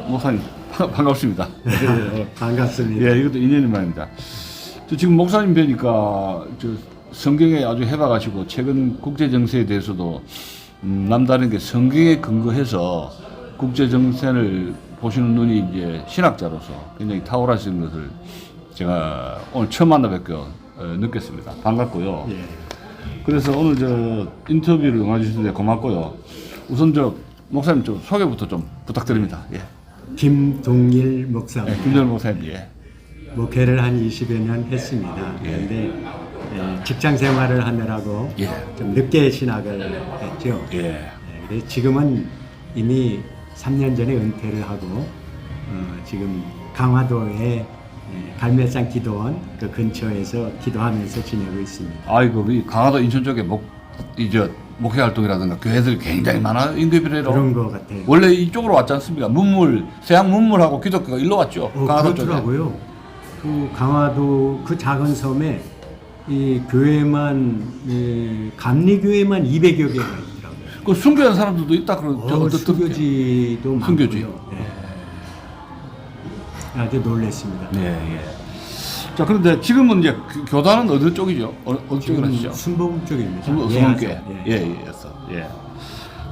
목사님 반갑습니다. 반갑습니다. 예, 이것도 인연이 말입니다. 저 지금 목사님 뵈니까 저 성경에 아주 해박하시고 최근 국제 정세에 대해서도 남다른 게 성경에 근거해서 국제 정세를 보시는 눈이 이제 신학자로서 굉장히 탁월하신 것을 제가 오늘 처음 만나 뵙고 느꼈습니다. 반갑고요. 예. 그래서 오늘 저 인터뷰를 응해주시는데 고맙고요. 우선 저 목사님 좀 소개부터 좀 부탁드립니다. 예. 김동일 목사입니다. 네, 김정일 목사님. 예. 목회를 한 20여 년 했습니다. 그런데 직장 생활을 하느라고 예. 좀 늦게 신학을 했죠. 예. 그래서 지금은 이미 3년 전에 은퇴를 하고 지금 강화도에 갈매산 기도원 그 근처에서 기도하면서 지내고 있습니다. 아이고, 이 강화도 인천 쪽에 목회 활동이라든가 교회들 굉장히 많아요. 인구비례로. 그런 것 같아요. 원래 이쪽으로 왔지 않습니까? 서양 문물하고 기독교가 일로 왔죠. 강화도 쪽에. 그렇더라고요. 그 강화도 그 작은 섬에 이 교회만 감리교회만 200여 개가 있더라고요. 그 순교한 사람들도 있다 그러죠. 순교지도 많고요. 순교지. 네. 아주 놀랐습니다. 예, 예. 자, 그런데 지금은 이제 교단은 어느 쪽이죠? 어느 쪽으로 하시죠? 순복음 쪽입니다. 순복음교회. 예.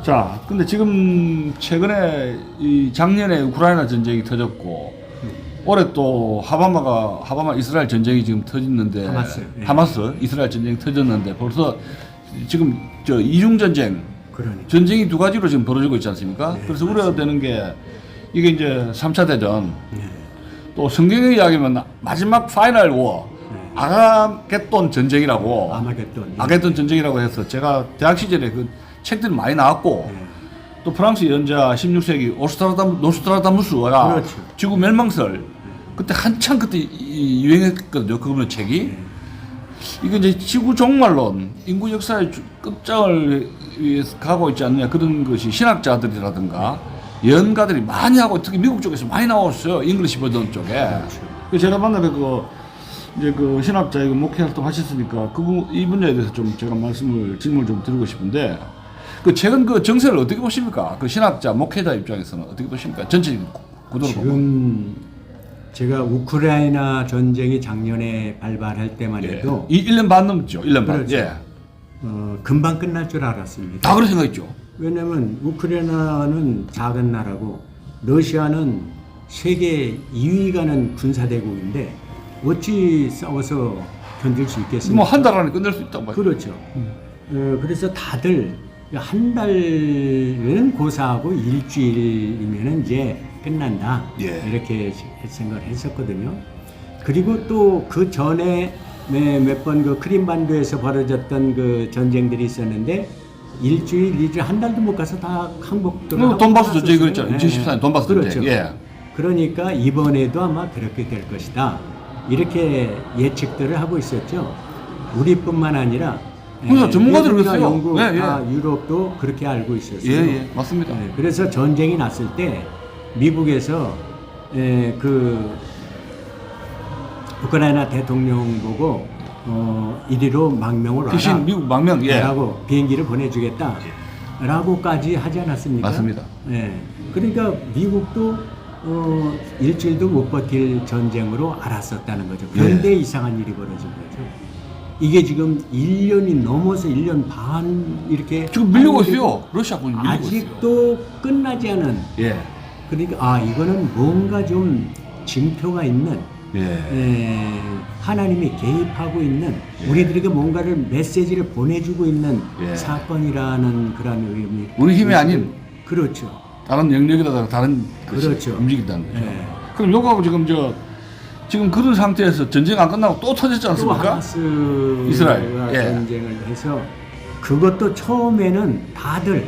자, 근데 지금 최근에 이 작년에 우크라이나 전쟁이 터졌고 올해 또 하바마 이스라엘 전쟁이 지금 터졌는데 하마스 이스라엘 전쟁이 터졌는데 벌써 지금 저 이중 전쟁 그러니까. 전쟁이 두 가지로 지금 벌어지고 있지 않습니까? 네, 그래서 우려되는 게 이게 이제 3차 대전 네. 또 성경에 이야기하면 마지막 파이널 워 아가겟돈 전쟁이라고 아게돈 전쟁이라고 해서 제가 대학 시절에 그 책들이 많이 나왔고 또 프랑스 연자 16세기 노스트라다무스가 그렇죠. 지구 멸망설 그때 한창 그때 유행했거든요. 그거는 책이 이게 이제 지구 종말론 인구 역사의 끝장을 위해서 가고 있지 않느냐 그런 것이 신학자들이라든가 연가들이 많이 하고 특히 미국 쪽에서 많이 나왔어요. 잉글리시 버전 쪽에. 그래서 제가 만나뵙고 이제 그 신학자 이거 목회 활동 하셨으니까 이 분야에 대해서 좀 제가 질문을 좀 드리고 싶은데 그 최근 그 정세를 어떻게 보십니까? 그 신학자 목회자 입장에서는 어떻게 보십니까? 전체적인 구도를 보고. 지금 제가 우크라이나 전쟁이 작년에 발발할 때만 해도 1년 반 넘죠. 1년 반. 그렇죠. 예. 금방 끝날 줄 알았습니다. 다 그런 생각했죠. 왜냐하면 우크라이나는 작은 나라고 러시아는 세계 2위 가는 군사대국인데 어찌 싸워서 견딜 수 있겠습니까? 뭐 한 달 안에 끝낼 수 있다고 봐요. 그렇죠. 그래서 다들 한 달은 고사하고 일주일이면 이제 끝난다. 예. 이렇게 생각을 했었거든요. 그리고 또 그 전에 몇 번 그 크림반도에서 벌어졌던 그 전쟁들이 있었는데 일주일, 한 달도 못 가서 다 항복들을 돈바스 전쟁이 그랬잖아요. 2014년 돈바스 그렇죠. 전쟁. 예. 그러니까 이번에도 아마 그렇게 될 것이다. 이렇게 예측들을 하고 있었죠. 우리뿐만 아니라 그래서 전문가들이 미국이나 그랬어요. 영국, 예, 예. 유럽도 그렇게 알고 있었어요. 예, 맞습니다. 그래서 전쟁이 났을 때 미국에서 그 우크라이나 대통령 보고 이리로 망명을 와라. 대신 미국 망명, 예. 라고 비행기를 보내주겠다. 라고까지 하지 않았습니까? 맞습니다. 예. 그러니까 미국도 일주일도 못 버틸 전쟁으로 알았었다는 거죠. 그런데 이상한 일이 벌어진 거죠. 이게 지금 1년이 넘어서 1년 반 이렇게 지금 밀리고 있어요. 러시아군이 밀리고 있어요. 아직도 끝나지 않은. 예. 그러니까 이거는 뭔가 좀 징표가 있는 하나님이 개입하고 있는 우리들에게 뭔가를 메시지를 보내주고 있는 사건이라는 그런 의미. 우리 힘이 아닌 그렇죠. 다른 영역이다 다른 그렇죠. 움직인다는 거죠. 그럼 요거하고 지금 그런 상태에서 전쟁 안 끝나고 또 터졌지 않습니까? 또 하마스와 이스라엘. 전쟁을 해서 그것도 처음에는 다들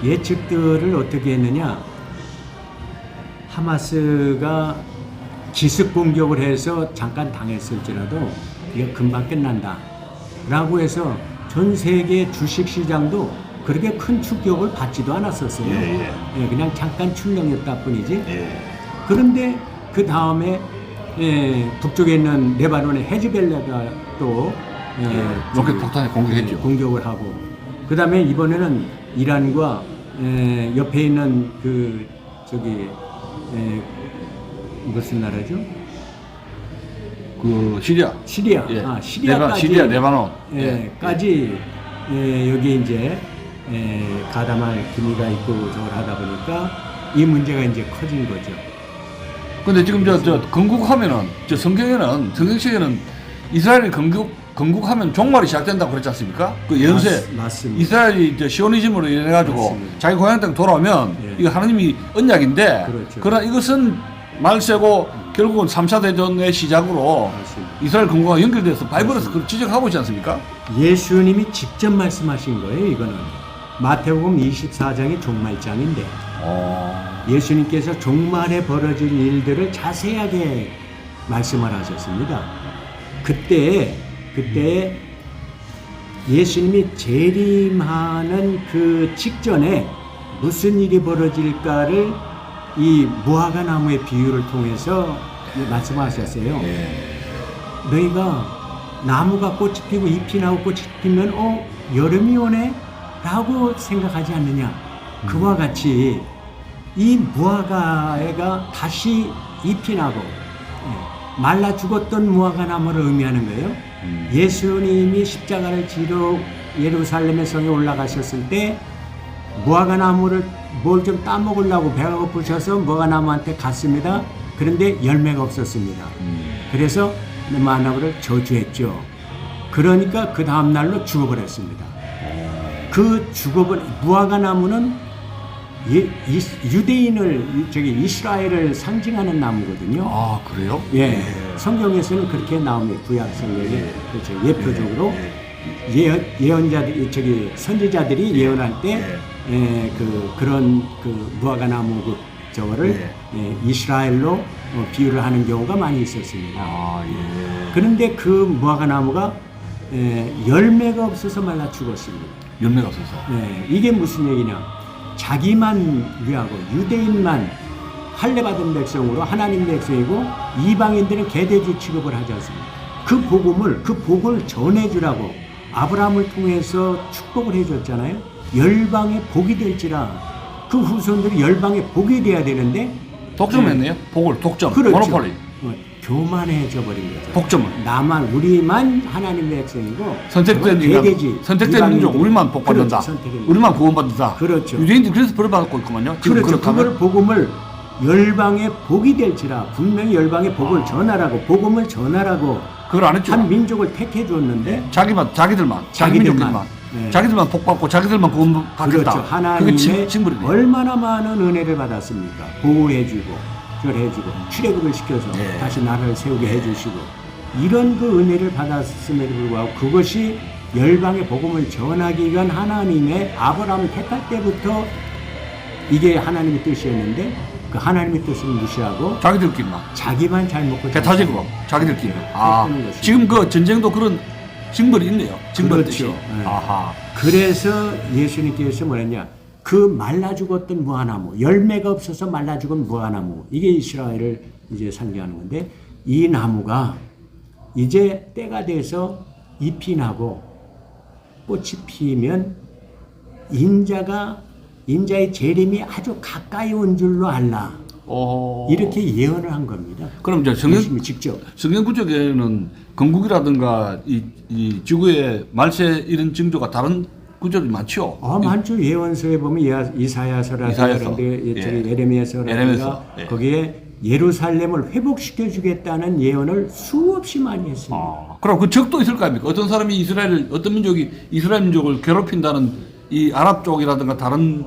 예측들을 어떻게 했느냐. 하마스가 기습 공격을 해서 잠깐 당했을지라도 이게 금방 끝난다 라고 해서 전 세계 주식시장도 그렇게 큰 충격을 받지도 않았었어요. 그냥 잠깐 출렁였다 뿐이지. 그런데 그 다음에 북쪽에 있는 레바논의 헤즈벨라가 또 로켓 폭탄에 공격했죠. 공격을 하고 그 다음에 이번에는 이란과 옆에 있는 무슨 나라죠? 그 시리아. 시리아. 예. 시리아까지. 시리아, 레바논. 까지 여기 이제 가담할 기미가 있고 저걸 하다 보니까 이 문제가 이제 커진 거죠. 근데 지금 저 건국하면은 저 성경책에는 이스라엘이 건국하면 종말이 시작된다고 그랬지 않습니까? 그 연세. 맞습니다. 이스라엘이 저 시오니즘으로 인해 가지고 맞습니다. 자기 고향 땅 돌아오면 예. 이거 하나님이 언약인데 그렇죠. 그러나 이것은 말세고 결국은 3차 대전의 시작으로 맞습니다. 이스라엘 건국과 연결돼서 바이블에서 그걸 지적하고 있지 않습니까? 예수님이 직접 말씀하신 거예요. 이거는 마태복음 24장의 종말장인데 예수님께서 종말에 벌어질 일들을 자세하게 말씀을 하셨습니다. 그때 예수님이 재림하는 그 직전에 무슨 일이 벌어질까를 이 무화과 나무의 비유를 통해서 말씀하셨어요. 너희가 나무가 꽃이 피고 잎이 나고 꽃이 피면 여름이 오네? 라고 생각하지 않느냐. 그와 같이 이 무화과가 다시 잎이 나고 말라 죽었던 무화과 나무를 의미하는 거예요. 예수님이 십자가를 지러 예루살렘의 성에 올라가셨을 때 무화과 나무를 뭘 좀 따먹으려고 배가 고프셔서 무화과 나무한테 갔습니다. 그런데 열매가 없었습니다. 그래서 무화과 나무를 저주했죠. 그러니까 그 다음 날로 죽어버렸습니다. 그 죽어버린 무화과 나무는 유대인을 이스라엘을 상징하는 나무거든요. 아 그래요? 예, 성경에서는 그렇게 나옵니다. 구약 성경에 그렇죠. 예표적으로 예언자들 선지자들이 예언할 때 그런 무화과 나무 저거를 이스라엘로 비유를 하는 경우가 많이 있었습니다. 그런데 그 무화과 나무가 열매가 없어서 말라 죽었습니다. 열매가 없어서. 이게 무슨 얘기냐? 자기만 위하고 유대인만 할례받은 백성으로 하나님 백성이고 이방인들은 개돼지 취급을 하지 않습니다. 그 복을 전해주라고 아브라함을 통해서 축복을 해줬잖아요. 열방의 복이 될지라. 그 후손들이 열방의 복이 돼야 되는데 독점했네요. 복을 독점. 그렇죠. 모노폴리. 교만해져 버린 거죠. 독점을. 우리만 하나님의 백성이고 선택된 인간, 선택된 민족, 우리만 복받는다. 그렇죠. 우리만 구원받는다. 그렇죠. 유대인들이 그래서 벌받고 있구만요. 그렇죠. 그걸 복음을 열방의 복이 될지라. 분명히 열방의 복을 전하라고, 복음을 전하라고 그걸 안 했죠. 한 민족을 택해 줬는데 자기들만 자기들만 복받고 자기들만 구원받겠다. 그렇죠. 하나님의 그게 징벌이네. 얼마나 많은 은혜를 받았습니까? 보호해주고 그걸 해주고 출애굽을 시켜서 다시 나라를 세우게 해주시고 이런 그 은혜를 받았음에도 불구하고 그것이 열방의 복음을 전하기 위한 하나님의 아브라함을 택할 때부터 이게 하나님의 뜻이었는데 그 하나님의 뜻을 무시하고 자기만 잘 먹고 배타적으로 자기들끼리. 것입니다. 지금 그 전쟁도 그런 징벌이 있네요. 징벌 뜻이. 그렇죠. 그래서 예수님께서 뭐랬냐? 그 말라 죽었던 무화나무, 열매가 없어서 말라 죽은 무화나무, 이게 이스라엘을 이제 상징하는 건데 이 나무가 이제 때가 돼서 잎이 나고 꽃이 피면 인자의 재림이 아주 가까이 온 줄로 알라. 이렇게 예언을 한 겁니다. 그럼 이제 성경 구절에는 건국이라든가 이 지구의 말세 이런 징조가 다른 구절이 많죠. 많죠. 예언서에 보면 이사야서라든가 에레미야서라든가 거기에 예루살렘을 회복시켜 주겠다는 예언을 수없이 많이 했습니다. 그럼 그 적도 있을 거 아닙니까? 어떤 사람이 어떤 민족이 이스라엘 민족을 괴롭힌다는 이 아랍 쪽이라든가 다른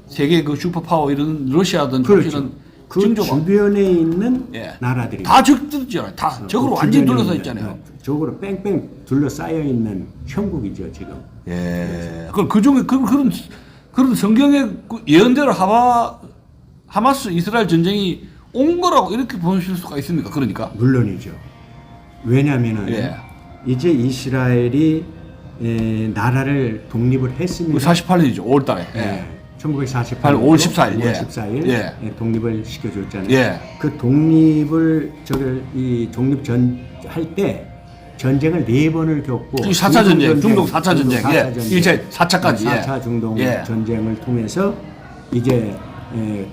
세계 그 슈퍼파워 이런 러시아든 그렇죠. 그 징조가 주변에 있는 나라들이 다 적들이잖아요. 다 적으로 완전히 둘러싸여 있잖아요. 적으로 뺑뺑 둘러싸여 있는 형국이죠 지금. 그럼 그중에 그런 성경의 예언대로 하마스 이스라엘 전쟁이 온 거라고 이렇게 보실 수가 있습니까? 그러니까 물론이죠. 왜냐하면은 이제 이스라엘이 나라를 독립을 했습니다. 48년이죠. 5월달에. 1948년 5월 14일. 5월 14일 독립을 시켜줬잖아요. 그 독립을 독립 할 때 전쟁을 4번을 겪고 4차 전쟁, 중동 4차 전쟁, 1차 4차까지 4차 중동 전쟁을 통해서 이제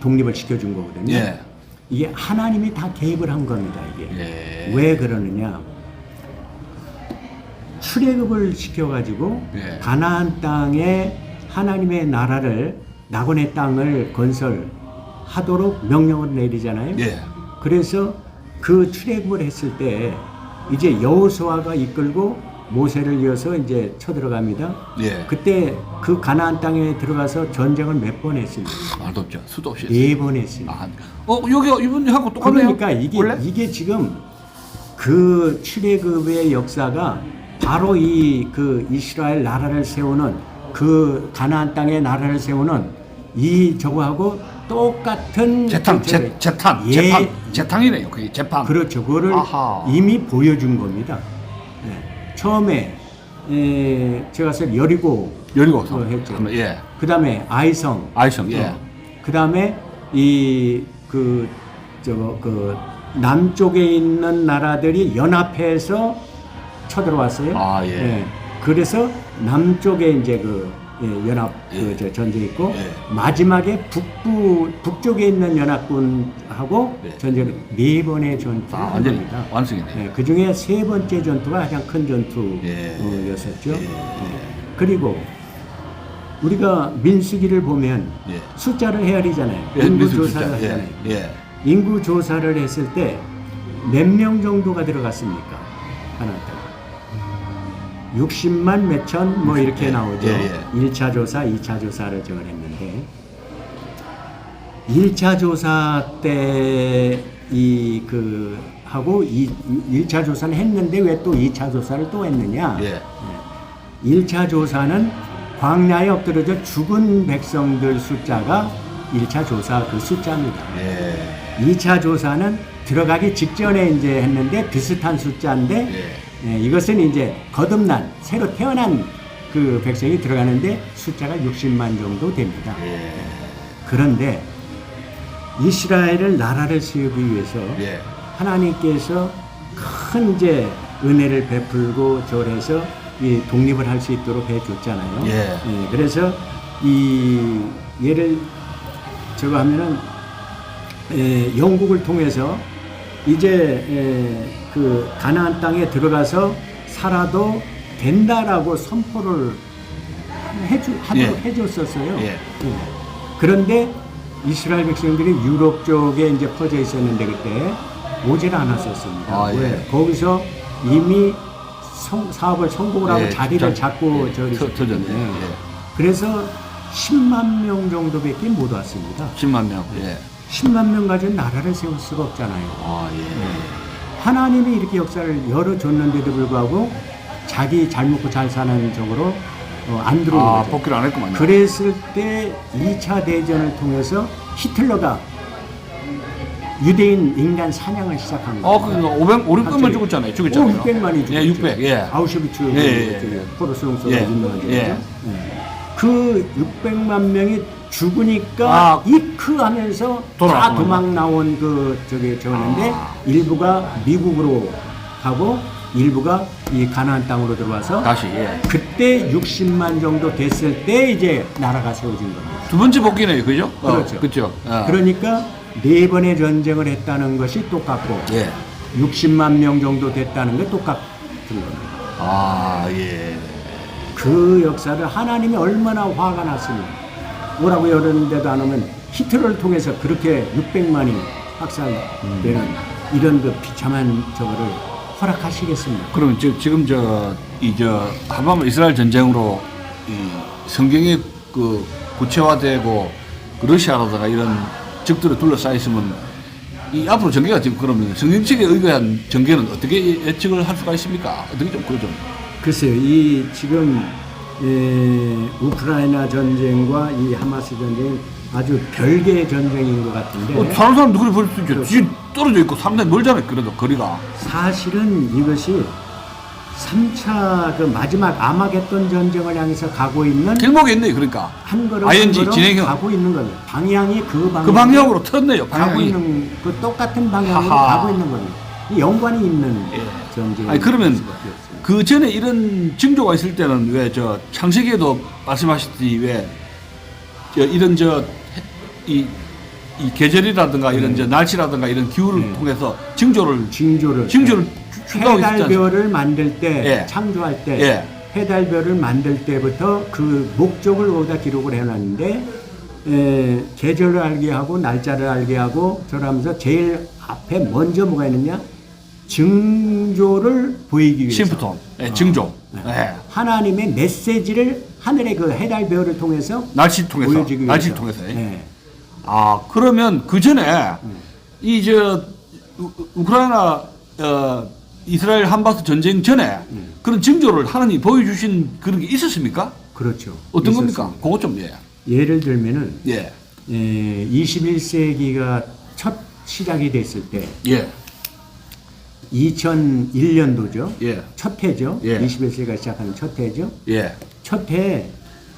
독립을 시켜준 거거든요. 이게 하나님이 다 개입을 한 겁니다. 이게 예. 왜 그러느냐? 출애굽을 시켜가지고 예. 가나안 땅에 하나님의 나라를 낙원의 땅을 건설하도록 명령을 내리잖아요. 예. 그래서 그 출애굽을 했을 때 이제 여호수아가 이끌고 모세를 이어서 이제 쳐들어갑니다. 예. 그때 그 가나안 땅에 들어가서 전쟁을 몇 번 했습니까? 말도 없죠. 수도 없이 했어요. 4번 했습니다. 아, 여기 이분하고 똑같네요. 그러니까 원래? 이게 지금 그 출애굽의 역사가 바로 이 그 이스라엘 나라를 세우는 그 가나안 땅의 나라를 세우는 이 저거하고 똑같은 재탕이네요. 그게 재판. 그렇죠. 그거를 아하. 이미 보여준 겁니다. 네. 처음에 제가 여리고 여리고성 했죠. 예. 그다음에 아이성. 예. 그다음에 이 그 남쪽에 있는 나라들이 연합해서 쳐들어왔어요. 아, 예. 그래서 남쪽에 이제 연합 예. 전쟁이 있고 예. 마지막에 북쪽에 있는 연합군하고 예. 전쟁을 4번의 전투를 완전히 합니다. 완성이네요. 그 중에 3번째 전투가 가장 큰 전투였었죠. 예. 그리고 우리가 민수기를 보면 예. 숫자를 헤아리잖아요. 예, 인구 미술 조사를 숫자. 하잖아요. 예. 인구 조사를 했을 때 몇 명 정도가 들어갔습니까? 하나 딱 60만 몇천 뭐 이렇게 예, 나오죠. 예, 예. 1차 조사, 2차 조사를 저걸 했는데 1차 조사 때 하고 1차 조사는 했는데 왜 또 2차 조사를 또 했느냐? 예. 1차 조사는 광야에 엎드려져 죽은 백성들 숫자가 1차 조사 그 숫자입니다. 예. 2차 조사는 들어가기 직전에 이제 했는데 비슷한 숫자인데 이것은 이제 거듭난 새로 태어난 그 백성이 들어가는데 숫자가 60만 정도 됩니다. 예. 그런데 이스라엘을 나라를 세우기 위해서 예. 하나님께서 큰 이제 은혜를 베풀고 저래서 이 독립을 할 수 있도록 해줬잖아요. 예. 그래서 이 얘를 저거 하면은 영국을 통해서 이제 그 가나안 땅에 들어가서 살아도 된다라고 선포를 하도록 예. 해줬었어요. 예. 그런데 이스라엘 백성들이 유럽 쪽에 이제 퍼져 있었는데 그때 오질 않았었습니다. 아, 예. 왜? 거기서 이미 사업을 성공을 하고 예, 자리를 잡고 예, 저기 터졌네. 있었거든요. 예. 그래서 10만 명 정도밖에 못 왔습니다. 10만 명. 예. 10만 명 가지고 나라를 세울 수가 없잖아요. 아, 예. 하나님이 이렇게 역사를 열어줬는데도 불구하고 자기 잘 먹고 잘 사는 쪽으로 안 들어온 거죠. 복귀를 안 했구만요. 그랬을 때 2차 대전을 통해서 히틀러가 유대인 인간 사냥을 시작한 거예요. 500만 죽었잖아요. 죽였잖아요. 600만이 죽었죠. 예, 600. 예. 아우슈비츠 예. 포로수용소가 예. 유명하죠. 예. 그 600만 명이 죽으니까 이크 하면서 다 돌아왔구나. 도망 나온 저거는데 일부가 미국으로 가고 일부가 이 가나안 땅으로 들어와서 다시. 예. 그때 60만 정도 됐을 때 이제 나라가 세워진 겁니다. 두 번째 복귀네요. 그죠? 그렇죠. 그렇죠. 그러니까 4번의 전쟁을 했다는 것이 똑같고 예. 60만 명 정도 됐다는 게 똑같은 겁니다. 아, 예. 그 역사를 하나님이 얼마나 화가 났으면 오라고 열었는데도 안 오면 히틀러를 통해서 그렇게 600만이 확산되는 이런 그 비참한 저거를 허락하시겠습니까? 그러면 지금 한밤 이스라엘 전쟁으로 이 성경이 그 구체화되고 그 러시아라다가 이런 적들에 둘러싸여 있으면 이 앞으로 전개가 지금 그러면 성경책에 의거한 전개는 어떻게 예측을 할 수가 있습니까? 어떻게 좀 그러죠? 글쎄요, 이 지금 우크라이나 전쟁과 이 하마스 전쟁은 아주 별개의 전쟁인 것 같은데 다른 사람도 그래 볼 수 있죠. 뒤에 떨어져 있고 상당히 멀잖아요. 그래도 거리가. 사실은 이것이 3차 그 마지막 아마겟돈 전쟁을 향해서 가고 있는 길목에 있네요. 그러니까. 한 걸음 ING 한 걸음 진행형. 가고 있는 겁니다. 방향이 그 방향으로 틀었네요. 가고 방향이. 있는 그 똑같은 방향으로 하하. 가고 있는 겁니다. 이 연관이 있는 전쟁. 아니 그러면 그 전에 이런 징조가 있을 때는 왜 창세기에도 말씀하셨듯이 왜 이런 이 이 계절이라든가 이런 이제 날씨라든가 이런 기후를 통해서 징조를 추구하고 있었지 않습니까? 해달별을 만들 때 예. 창조할 때 예. 해달별을 만들 때부터 그 목적을 거기다 기록을 해놨는데 계절을 알게 하고 날짜를 알게 하고 저러면서 제일 앞에 먼저 뭐가 있느냐 징조를 보이기 위해서 심부톤, 징조, 하나님의 메시지를 하늘의 그 해달별을 통해서 날씨 통해서, 보여주기 위해서. 날씨 통해서. 네. 아 그러면 그 전에 이 저 우크라이나 이스라엘 한바스 전쟁 전에 그런 징조를 하나님 보여주신 그런 게 있었습니까? 그렇죠. 어떤 있었습니다. 겁니까? 그것 좀 예를 들면은 예. 21세기가 첫 시작이 됐을 때 예. 2001년도죠. 예. 첫 해죠. 예. 21세기가 시작하는 첫 해죠. 예. 첫 해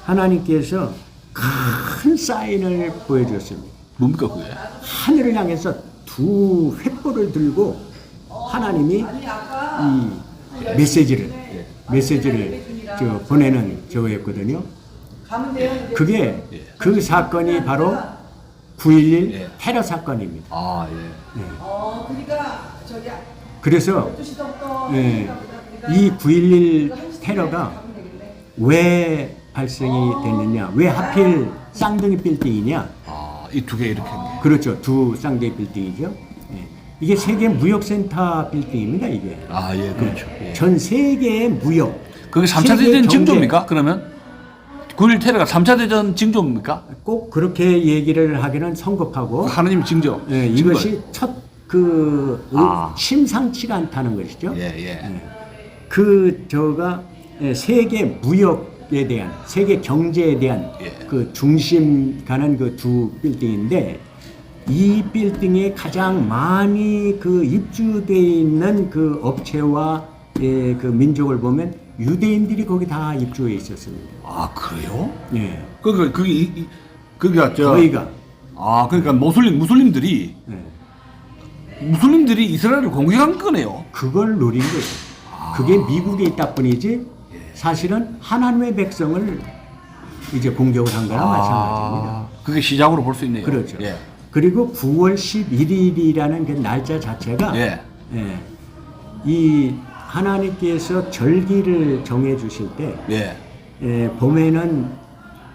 하나님께서 큰 사인을 보여줬습니다. 뭡니까 그게? 하늘을 향해서 두 횃불을 들고 하나님이 이 메시지를 보내는 저거였거든요. 그게 그 사건이 바로 9.11 예. 테러 사건입니다. 아 예. 그러니까 저기 그래서 12시부터 이 9.11 테러가 왜 발생이 됐느냐, 왜 하필 쌍둥이 빌딩이냐. 이 두 개 이렇게. 그렇죠. 두 쌍둥이 빌딩이죠. 예. 이게 세계 무역센터 빌딩입니다. 이게. 아 예, 그렇죠. 예. 전 세계의 무역. 그게 3차 세계 대전 경제. 징조입니까? 그러면 9.11 테러가 3차 대전 징조입니까? 꼭 그렇게 얘기를 하기는 성급하고. 하나님 징조. 예, 징조. 이것이 첫 심상치가 않다는 것이죠. 예. 세계 무역에 대한 세계 경제에 대한 예. 그 중심 가는 그 두 빌딩인데 이 빌딩에 가장 많이 그 입주돼 있는 그 업체와 그 민족을 보면 유대인들이 거기 다 입주해 있었습니다. 아 그래요? 예. 그게 저희가 그러니까 무슬림들이 이스라엘을 공격한 거네요. 그걸 노린 거죠. 그게 미국에 있다 뿐이지 사실은 하나님의 백성을 이제 공격을 한 거랑 마찬가지입니다. 그게 시작으로 볼 수 있네요. 그렇죠. 예. 그리고 9월 11일이라는 그 날짜 자체가 이 하나님께서 절기를 정해 주실 때 봄에는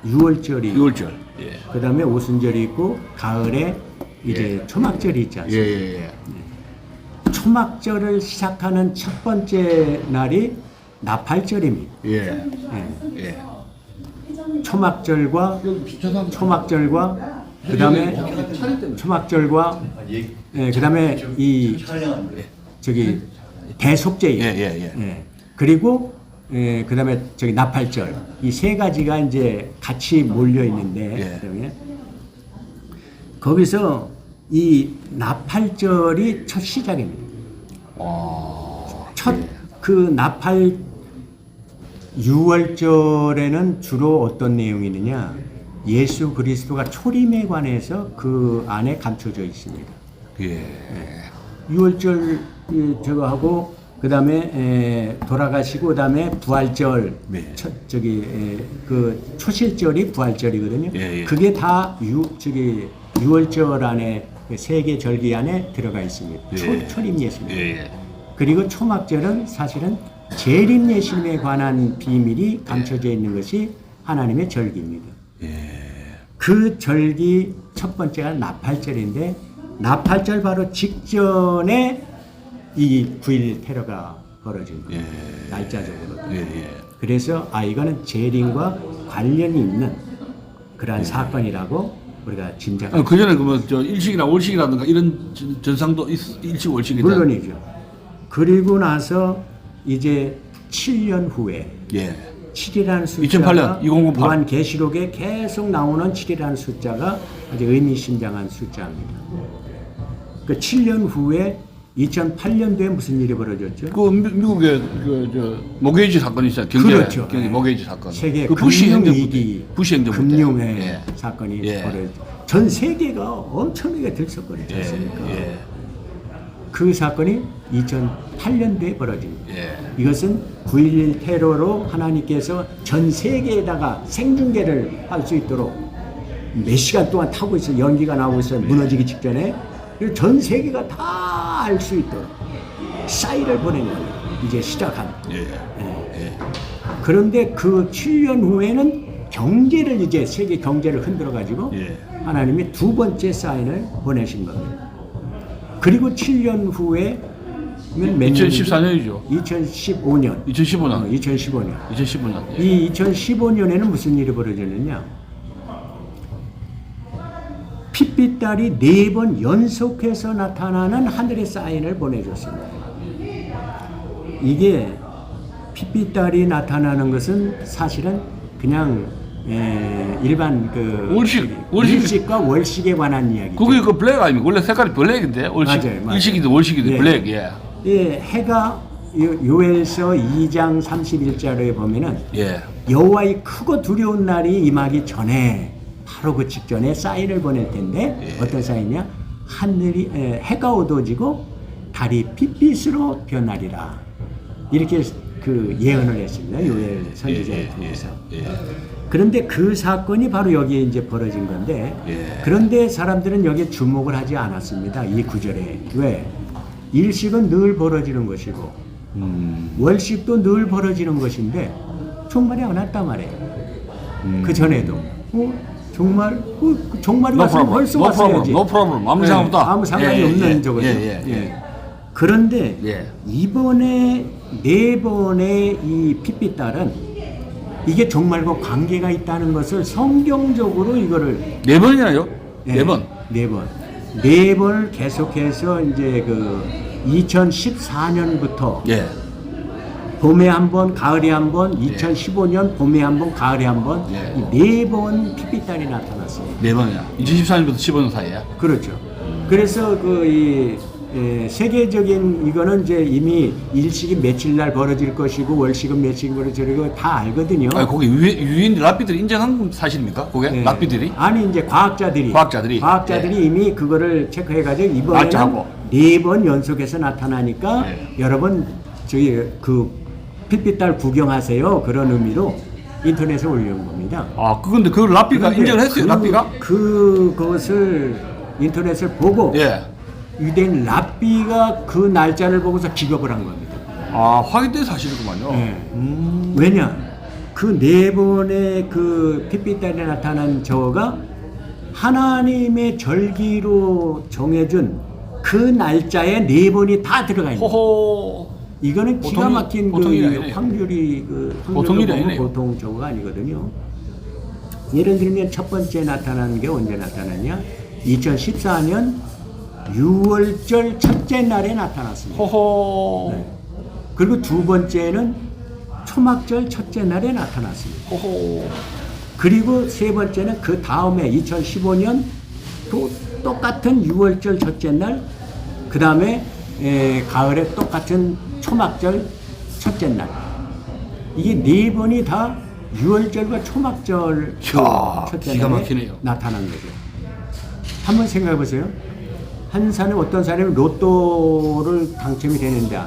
6월절이 6월절. 예. 그다음에 오순절이 있고 가을에 이제 초막절이 있지 않습니까? 예. 초막절을 시작하는 첫 번째 날이 나팔절입니다. 예. 초막절과 그다음에 초막절과 그다음에 이 저기 대속제예요. 예. 그리고 그다음에 저기 나팔절 이 세 가지가 이제 같이 몰려 있는데 그다음에 거기서 이 나팔절이 첫 시작입니다. 첫 그 나팔 6월절에는 주로 어떤 내용이 있느냐? 예수 그리스도가 초림에 관해서 그 안에 감춰져 있습니다. 6월절 저거 하고 그다음에 돌아가시고 그다음에 부활절 그 초실절이 부활절이거든요. 그게 다 6월절 안에 세계 절기 안에 들어가 있습니다. 초림 예수님. 그리고 초막절은 사실은 재림 예수님에 관한 비밀이 감춰져 있는 것이 하나님의 절기입니다. 그 절기 첫 번째가 나팔절인데 나팔절 바로 직전에 이 9.11 테러가 벌어진 거예요. 날짜적으로. 그래서 이거는 재림과 관련이 있는 그러한 사건이라고 우리가 짐작합니다. 그 전에 그러면 저 일식이나 월식이라든가 이런 전상도 일식 월식이다. 물론이죠. 그리고 나서 이제 7년 후에 7이라는 숫자가 2008년 2008. 요한 계시록에 계속 나오는 7이라는 숫자가 아주 의미심장한 숫자입니다. 그 7년 후에 2008년도에 무슨 일이 벌어졌죠? 그 미국의 저 모게이지 사건이 있어요. 그렇죠. 경제 모게이지 사건. 세계 그 부시 금융위기, 부시 행정부 때. 금융의 사건이 벌어졌죠. 전 세계가 엄청나게 들썩거리지 않습니까? 그 사건이 2008년도에 벌어집니다. 이것은 9.11 테러로 하나님께서 전 세계에다가 생중계를 할 수 있도록 몇 시간 동안 타고 있어 연기가 나오고 있어요. 무너지기 직전에. 그리고 전 세계가 다 알 수 있도록 사인을 보낸 거예요. 이제 시작한. 예. 예. 그런데 그 7년 후에는 경제를 이제 세계 경제를 흔들어 가지고 예. 하나님이 두 번째 사인을 보내신 겁니다. 그리고 7년 후에 2014년이죠. 2015년. 2015년. 2015년. 2015년. 예. 이 2015년에는 무슨 일이 벌어졌느냐? 핏빛달이 4번 연속해서 나타나는 하늘의 사인을 보내줬습니다. 이게 핏빛달이 나타나는 것은 사실은 그냥 일반 그 일식과 월식에 관한 이야기죠. 그게 그 블랙 아닙니까? 원래 색깔이 블랙인데 월식, 맞아요. 일식이든 월식이든 예. 블랙. 예. 예, 해가 요엘서 2장 31절에 보면은 예. 여호와의 크고 두려운 날이 임하기 전에 바로 그 직전에 사인을 보낼 텐데 예. 어떤 사인이냐? 하늘이 해가 어두워지고 달이 핏빛으로 변하리라. 이렇게 그 예언을 했습니다. 요엘 선지자를 통해서. 예. 그런데 그 사건이 바로 여기에 이제 벌어진 건데 예. 그런데 사람들은 여기에 주목을 하지 않았습니다. 이 구절에. 왜? 일식은 늘 벌어지는 것이고 월식도 늘 벌어지는 것인데 종말이 안 왔단 말이에요. 그 전에도 종말이 왔으면 벌써 왔어야지. No problem. 아무 상관 없다. 아무 상관이 예, 없는 예, 저거죠. 예. 그런데 예. 이번에 4번의 이 핏빛달은 이게 종말과 관계가 있다는 것을 성경적으로 이거를 4번이나요? 4번. 4번. 4번을 계속해서 이제 그 2014년부터 예. 봄에 한 번, 가을에 한 번, 2015년 봄에 한 번, 가을에 한 번, 예. 이 4번 핏빛달이 나타났습니다. 4번이야. 2014년부터 15년 사이야. 그렇죠. 그래서 그 세계적인 이거는 이제 이미 일식이 며칠 날 벌어질 것이고 월식은 며칠 벌어질 것이고 다 알거든요. 아니, 거기 유인 랍비들이 인정한 사실입니까? 그게 예. 랍비들이? 아니 이제 과학자들이 예. 이미 그거를 체크해가지고 이번에는 날짜하고. 4번 연속해서 나타나니까 예. 여러분 저기 그 핏빛달 구경하세요 그런 의미로 인터넷에 올려온 겁니다. 아, 근데 그 랍비가 그런데 인정을 했어요, 랍비가? 그것을 인터넷을 보고 예. 유대인 랍비가 그 날짜를 보고서 기겁을 한 겁니다. 아, 확인된 사실이구만요. 네. 왜냐? 그 4번의 그 핏빛달에 나타난 저가 하나님의 절기로 정해준 그 날짜에 4번이 다 들어가 있는 거예요. 호호. 이거는 기가 막힌 보통 일이 그 아니네요. 확률이 보통 일이 아니네요. 보통 저거가 아니거든요. 예를 들면 첫 번째 나타나는 게 언제 나타났냐? 2014년 6월절 첫째 날에 나타났습니다. 호호. 네. 그리고 두 번째는 초막절 첫째 날에 나타났습니다. 호호. 그리고 세 번째는 그 다음에 2015년 또 똑같은 6월절 첫째 날, 그 다음에 가을에 똑같은 초막절 첫째 날. 이게 4번이 다 6월절과 초막절 이야, 첫째 기가 날에 막히네요. 나타난 거죠. 한번 생각해 보세요. 한 사람 어떤 사람이 로또를 당첨이 되는데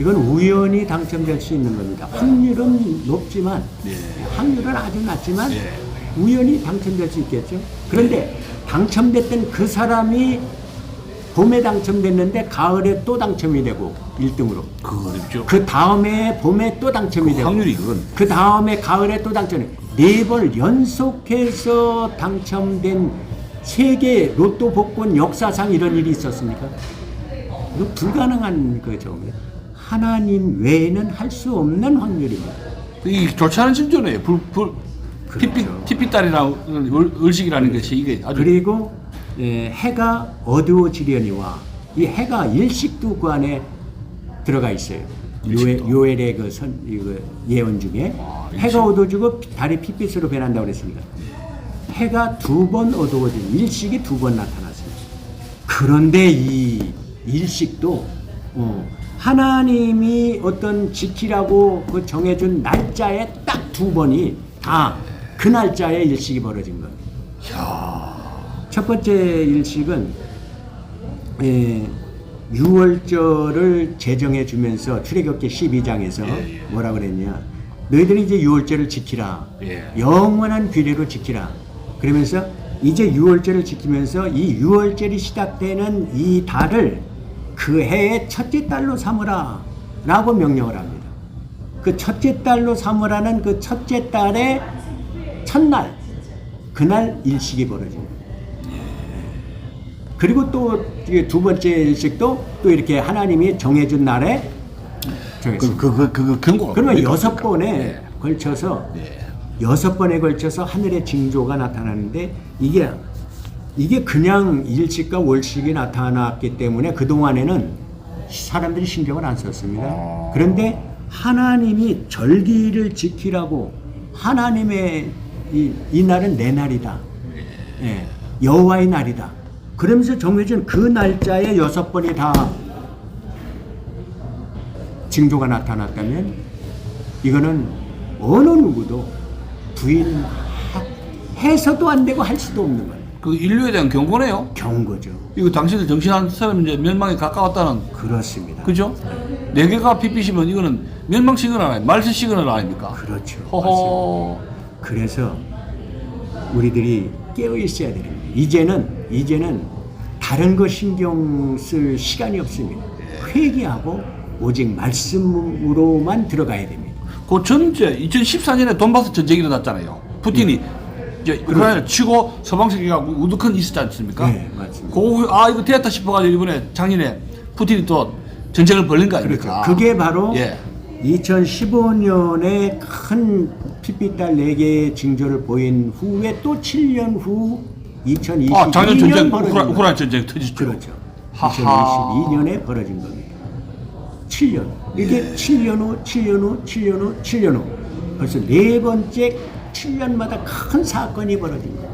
이건 우연히 당첨될 수 있는 겁니다. 확률은 높지만 예. 확률은 아주 낮지만 예. 우연히 당첨될 수 있겠죠. 그런데 당첨됐던 그 사람이 봄에 당첨됐는데 가을에 또 당첨이 되고 1등으로. 그거 어렵죠. 그 다음에 봄에 또 당첨이 되고 확률이 그건. 그 다음에 가을에 또 당첨이 4번 연속해서 당첨된 세계 로또 복권 역사상 이런 일이 있었습니까? 이거 불가능한 거죠. 하나님 외에는 할 수 없는 확률입니다. 이 좋지 않은 징조네요. 그렇죠. 핏빛달이랑 을식이라는 것이 이게 아주. 그리고 해가 어두워지려니와 이 해가 일식도 그 안에 들어가 있어요. 일식도. 요엘의 이거 예언 중에 일식. 해가 어두워지고 달이 핏빛으로 변한다고 그랬으니까 해가 2번 어두워진 일식이 2번 나타났습니다. 그런데 이 일식도 하나님이 어떤 지키라고 그 정해준 날짜에 딱 2번이 다 그 날짜에 일식이 벌어진 겁니다. 첫 번째 일식은 6월절을 제정해 주면서 출애굽기 12장에서 뭐라 그랬냐? 너희들이 이제 6월절을 지키라. 예. 영원한 규례로 지키라. 그러면서 이제 유월절을 지키면서 이 유월절이 시작되는 이 달을 그 해의 첫째 달로 삼으라 라고 명령을 합니다. 그 첫째 달로 삼으라는 그 첫째 달의 첫날, 그날 일식이 벌어집니다. 그리고 또 두 번째 일식도 또 이렇게 하나님이 정해준 날에 정했습니다. 그 경고가 그러면 뭡니까? 6번에 예. 걸쳐서 예. 6번에 걸쳐서 하늘의 징조가 나타나는데 이게 그냥 일식과 월식이 나타났기 때문에 그동안에는 사람들이 신경을 안 썼습니다. 그런데 하나님이 절기를 지키라고 하나님의 이 날은 내 날이다. 예, 여호와의 날이다. 그러면서 정해진 그 날짜에 6번이 다 징조가 나타났다면 이거는 어느 누구도 부인해서도 안 되고 할 수도 없는 거예요. 그 인류에 대한 경고네요. 경고죠. 이거 당신들 정신한 사람 이제 멸망에 가까웠다는, 그렇습니다. 그죠? 네 개가 핏빛이면 이거는 멸망 시그널 아닙니까? 말세 시그널 아닙니까? 그렇죠. 허허. 그래서 우리들이 깨어 있어야 됩니다. 이제는 다른 거 신경 쓸 시간이 없습니다. 회개하고 오직 말씀으로만 들어가야 됩니다. 그 전제 2014년에 돈바스 전쟁이 일어났잖아요. 푸틴이 이제 우크라이나를 치고 서방 세계가 우두큰 있었지 않습니까? 네, 맞습니다. 이거 되었다 싶어가지고 이번에 작년에 푸틴이 또 전쟁을 벌린 거 아닙니까? 그렇죠. 그게 바로 예. 2015년에 큰 핏빛달 4개의 징조를 보인 후에 또 7년 후 2022년 작년 전쟁 벌어진 우크라이나 전쟁 터졌죠. 그렇죠. 하하. 2022년에 벌어진 겁니다. 7년. 이게 7년 후, 7년 후, 7년 후, 7년 후. 벌써 4번째 7년마다 큰 사건이 벌어진 거예요.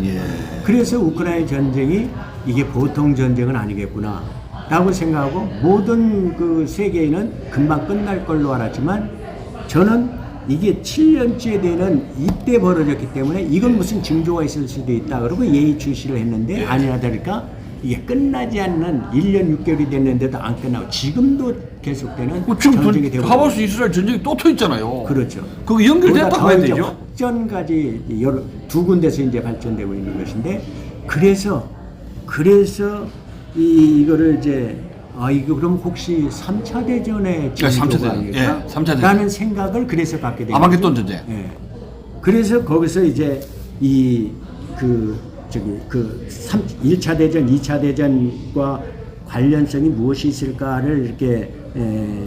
예. 그래서 우크라이나 전쟁이 이게 보통 전쟁은 아니겠구나 라고 생각하고 모든 그 세계에는 금방 끝날 걸로 알았지만 저는 이게 7년째 되는 이때 벌어졌기 때문에 이건 무슨 징조가 있을 수도 있다 그러고 예의 주시를 했는데 아니나 다를까 이게 끝나지 않는 1년 6개월이 됐는데도 안 끝나고 지금도 계속되는 지금 전쟁이 되고 하마스 이스라엘 전쟁이 또 터졌잖아요. 그렇죠. 그거 연결됐다고 해야 되죠? 확전까지 두 군데서 이제 발전되고 있는 것인데 그래서 이거를 이제 이거 그럼 혹시 3차 대전의 삼차 징조가 대전. 아닐까? 예, 3차 대전. 라는 생각을 그래서 갖게 되죠. 아마겟돈 전쟁. 예. 그래서 거기서 이제 1차 대전, 2차 대전과 관련성이 무엇이 있을까를 이렇게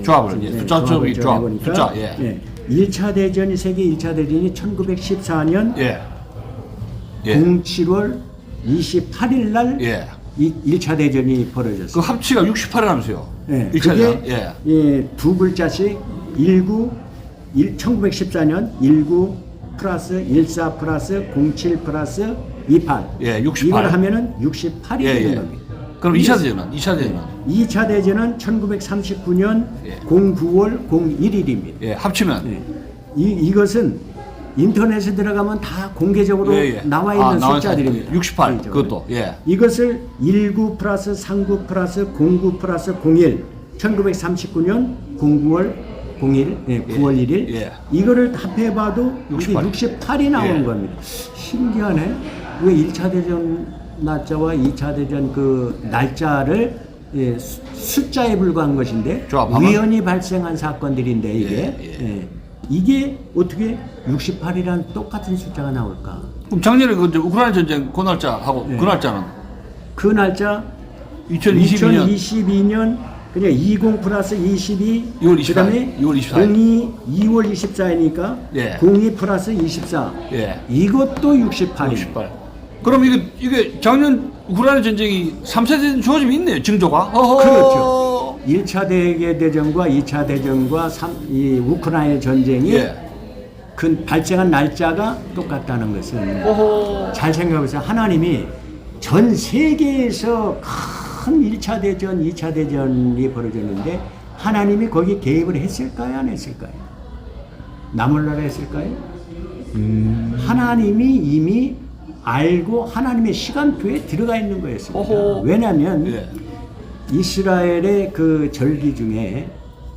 조합을, 예, 숫자 조합이 조합, 해보니까 숫자, 예. 1차 대전이 세계 1차 대전이 1914년 예. 예. 07월 28일 날 예. 1차 대전이 벌어졌어요. 그 합치가 68이라면서요. 예, 1차 대전. 그게 예. 두 글자씩 1914년 19 플러스 14 플러스 07 플러스 28. 예, 68. 이걸 하면은 68이 예, 되는 예. 겁니다. 그럼 2차 대전은? 2차 대전은? 2차 대전은 1939년 예. 09월 01일입니다. 예, 합치면. 예. 이것은 인터넷에 들어가면 다 공개적으로 예, 예. 나와 있는 나와 숫자들입니다. 68, 개인적으로. 그것도, 예. 이것을 19 플러스 39 플러스 09 플러스 01 1939년 09월 01, 9월 1일 예. 이거를 합해봐도 68. 이게 68이 나오는 예. 겁니다. 신기하네. 왜 1차 대전 날짜와 2차 대전 그 날짜를 숫자에 불과한 것인데 조합하면? 우연히 발생한 사건들인데 이게 예. 이게 어떻게 68이란 똑같은 숫자가 나올까? 그럼 작년에 그 이제 우크라이나 전쟁 그 날짜하고 예. 그 날짜는 그 날짜 2022년 그냥 20 플러스 22 2월 24일, 그다음에 2월 24일. 02 2월 24일이니까 예. 02 플러스 24 예. 이것도 68입니다. 68. 그럼 이게 작년 우크라이나 전쟁이 3차 대전 주어짐이 있네요. 징조가. 허허. 그렇죠. 1차 대전과 2차 대전과 이 우크라이나 전쟁이 예. 그 발생한 날짜가 똑같다는 것은 허허. 잘 생각해보세요. 하나님이 전 세계에서 큰 1차 대전, 2차 대전이 벌어졌는데 하나님이 거기 개입을 했을까요? 안 했을까요? 나 몰라라 했을까요? 하나님이 이미 알고 하나님의 시간표에 들어가 있는 거였습니다. 어허. 왜냐하면 예. 이스라엘의 그 절기 중에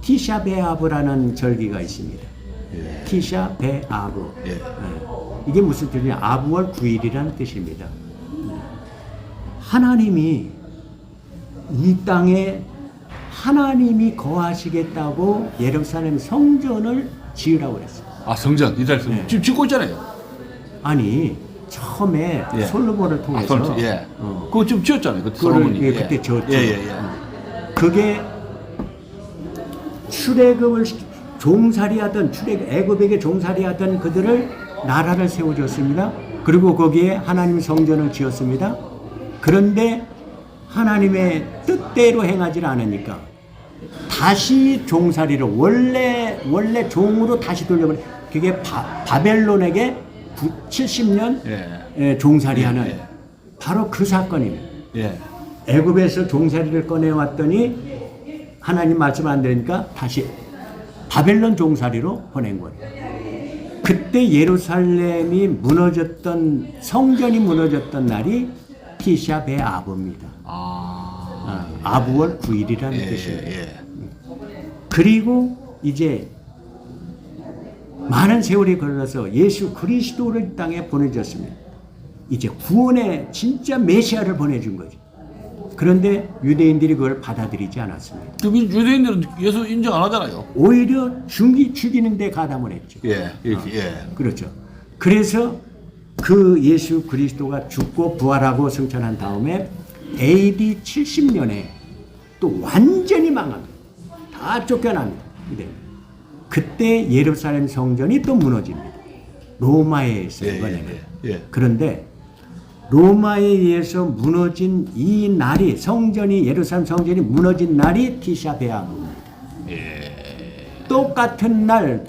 티샤 베아브라는 절기가 있습니다. 예. 티샤 베아브. 예. 이게 무슨 뜻이냐? 아부월 9일이라는 뜻입니다. 하나님이 이 땅에 하나님이 거하시겠다고 예루살렘 성전을 지으라고 그랬어요. 아 성전 이스라엘 성전 네. 지금 짓고 있잖아요. 아니 처음에 예. 솔로몬을 통해서 솔로몬, 예. 그거 지금 지었잖아요. 그때 그거를 솔로몬이. 예, 그때 지었죠. 예. 그게 출애굽을 종살이하던 애굽에게 종살이하던 그들을 나라를 세워줬습니다. 그리고 거기에 하나님 성전을 지었습니다. 그런데 하나님의 뜻대로 행하지 않으니까 다시 종살이로 원래 종으로 다시 돌려버려. 그게 바벨론에게 70년 예. 종살이하는 예. 바로 그 사건입니다. 예. 애굽에서 종살이를 꺼내왔더니 하나님 말씀 안 들으니까 다시 바벨론 종살이로 보낸 거예요. 그때 예루살렘이 무너졌던 성전이 무너졌던 날이 티샤 베아브입니다. 아부월 9일이라는 뜻입니다. 예. 그리고 이제 많은 세월이 걸려서 예수 그리스도를 이 땅에 보내줬습니다. 이제 구원의 진짜 메시아를 보내준 거죠. 그런데 유대인들이 그걸 받아들이지 않았습니다. 유대인들은 예수 인정 안 하잖아요. 오히려 죽이는 데 가담을 했죠. 예. 이렇게 예. 그렇죠. 그래서 그 예수 그리스도가 죽고 부활하고 승천한 다음에 AD 70년에 또 완전히 망합니다. 다 쫓겨납니다. 그때 예루살렘 성전이 또 무너집니다. 로마에 의해서 이번에는. 예. 그런데 로마에 의해서 무너진 이 날이 예루살렘 성전이 무너진 날이 티샤 베아브입니다. 똑같은 날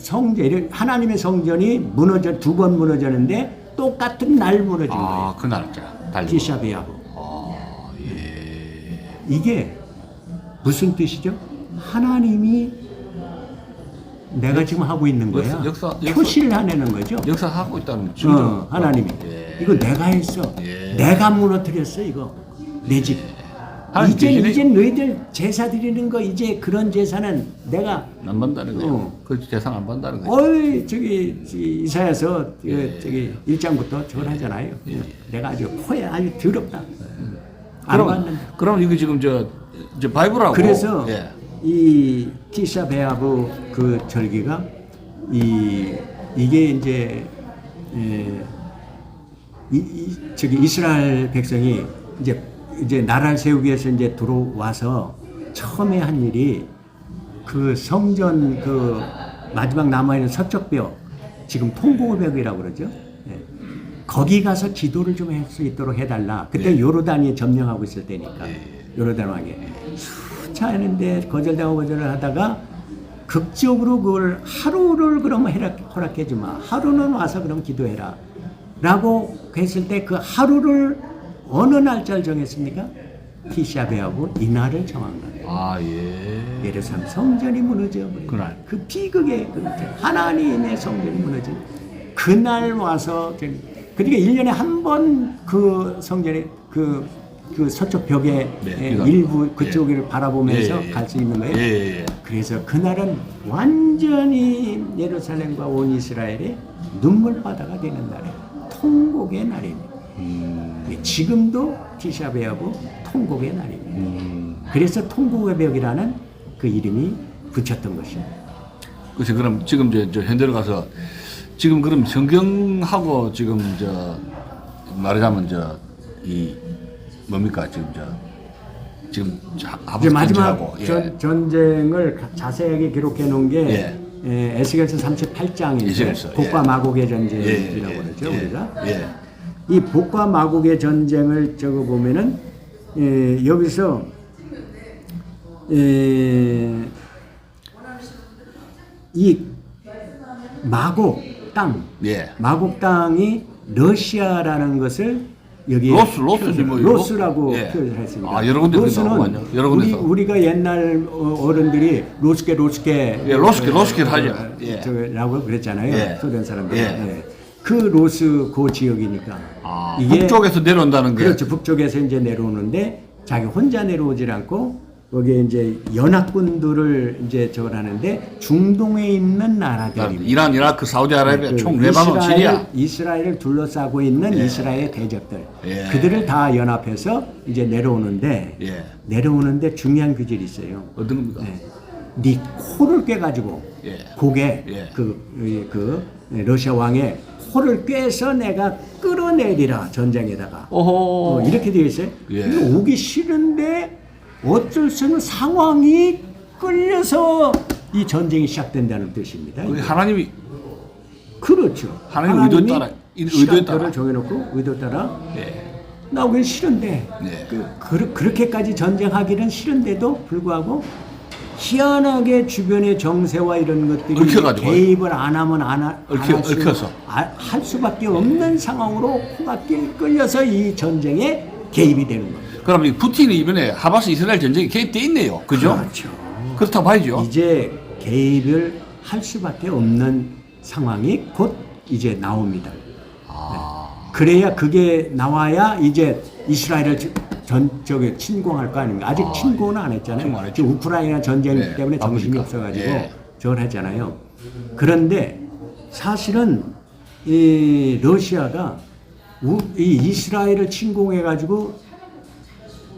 하나님의 성전이 두 번 무너졌는데 똑같은 날 무너진 거예요. 그 날짜. 티샤 베아브. 이게 무슨 뜻이죠? 하나님이 내가 지금 하고 있는 거야. 역사. 표시를 하내는 거죠. 역사하고 있다는 증거. 하나님이. 이거 내가 했어. 내가 무너뜨렸어 이거. 내 집. 이제 너희들 제사 드리는 거 이제 그런 제사는 내가 안 받는다는 거예요. 그 재산 안 받는다는 거예요. 어이 저기 이사야서 저기 1장부터 저걸 하잖아요. 내가 아주 코에 아주 더럽다. 안 받는다. 그럼 이거 지금 저 바이블하고 그래서 이 티샤 베아브 그 절기가 이게 이제 저기 이스라엘 백성이 이제 나라를 세우기 위해서 이제 들어와서 처음에 한 일이 그 성전 그 마지막 남아있는 서쪽벽 지금 통곡벽이라고 그러죠. 거기 가서 기도를 좀 할 수 있도록 해달라. 그때 요르단이 점령하고 있을 때니까 요르단 왕이 수차하는데 거절당하고 거절을 하다가 극적으로 그걸 하루를 그럼 허락해 주마. 하루는 와서 그럼 기도해라. 라고 했을 때 그 하루를 어느 날짜를 정했습니까? 티샤베하고 이날을 정한 거예요. 예루살렘 성전이 무너져 버린 그 비극의 하나님의 성전이 무너진 그날 와서 그러니까 1년에 한 번 그 성전에 그 서쪽 벽의 일부 그쪽을 바라보면서 갈 수 있는 거예요. 그래서 그날은 완전히 예루살렘과 온 이스라엘의 눈물바다가 되는 날이에요. 통곡의 날입니다. 지금도 티샤베아브 통곡의 날입니다. 그래서 통곡의 벽이라는 그 이름이 붙였던 것입니다. 그래서 그럼 지금 저 현대로 가서 지금 그럼 성경하고 지금 말하자면 이 뭡니까 지금 이제 마지막 전쟁을 자세하게 기록해 놓은 게 에스겔서 38장인데 복과 마곡의 전쟁이라고 그러죠 우리가. 이 복과 마곡의 전쟁을 적어 보면은 여기서 이 마곡 땅, 마곡 땅이 러시아라는 것을 여기 로스라고 표현을 했습니다. 여러 군데 로스는 우리가 옛날 어른들이 로스케 하죠. 라고 그랬잖아요. 소련 사람들. 그 로스 그 지역이니까 이게 북쪽에서 내려온다는 게 그렇죠. 북쪽에서 이제 내려오는데 자기 혼자 내려오질 않고 거기에 이제 연합군들을 이제 저걸 하는데 중동에 있는 나라들입니다. 이란, 이라크, 사우디아라비아, 그 총 레바논, 시리아. 이스라엘을 둘러싸고 있는 이스라엘 대적들 예. 그들을 다 연합해서 이제 내려오는데 예. 내려오는데 중요한 규절이 있어요. 어떤 겁니까? 네 코를 꿰가지고 예. 고개 예. 그 러시아 왕의 코를 꿰서 내가 끌어내리라 전쟁에다가 오호. 이렇게 되어 있어요. 예. 이거 오기 싫은데 어쩔 수 없는 상황이 끌려서 이 전쟁이 시작된다는 뜻입니다. 그게 하나님이 그렇죠. 하나님 의도에 따라, 의도에 따라. 시간표를 정해놓고 의도에 따라 예. 나오긴 싫은데 네. 그렇게까지 전쟁하기는 싫은데도 불구하고 희한하게 주변의 정세와 이런 것들이 얽혀가지고. 개입을 안 하면 얽혀서. 할 수밖에 없는 상황으로 코가 끌려서 이 전쟁에 개입이 되는 겁니다. 그럼 이 푸틴이 이번에 하마스 이스라엘 전쟁에 개입돼 있네요. 그죠? 그렇죠. 그렇다고 봐야죠. 이제 개입을 할 수밖에 없는 상황이 곧 이제 나옵니다. 그래야 그게 나와야 이제 이스라엘을 저기 침공할 거 아닙니까? 아직 침공은 안 했잖아요. 침공 안 했죠. 지금 우크라이나 전쟁 네, 때문에 정신이 바쁘니까. 없어가지고 예. 저걸 하잖아요. 그런데 사실은 이 러시아가 이 이스라엘을 침공해가지고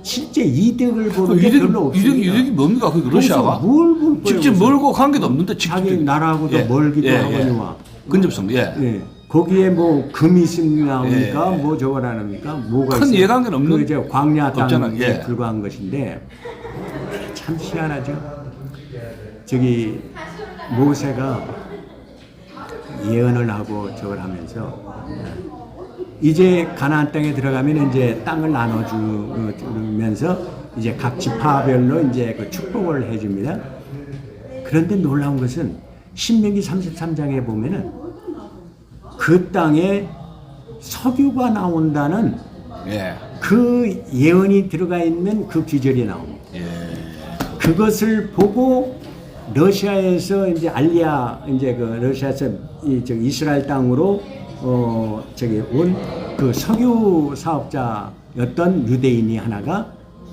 실제 이득을 보는 게 별로 없습니다. 이득이 뭡니까? 그 러시아가? 뭘 직접 멀고 관계도 없는데 직접 자기 나라하고도 멀기도 하거니와 근접성. 예. 예. 거기에 뭐 금이 있습니까? 예. 뭐 저걸 안 합니까? 뭐가 큰 있어요? 이해관계는 없는- 그 이제 광야 없잖아. 땅에 예. 불과한 것인데 참 희한하죠. 저기 모세가 예언을 하고 저걸 하면서 이제 가나안 땅에 들어가면 이제 땅을 나눠주면서 이제 각 지파별로 이제 그 축복을 해줍니다. 그런데 놀라운 것은 신명기 33장에 보면은 그 땅에 석유가 나온다는 예. 그 예언이 들어가 있는 그 규절이 나옵니다. 예. 그것을 보고 러시아에서 이제 알리아 이제 그 러시아에서 이스라엘 땅으로 저기 온 그 석유 사업자였던 유대인이 하나가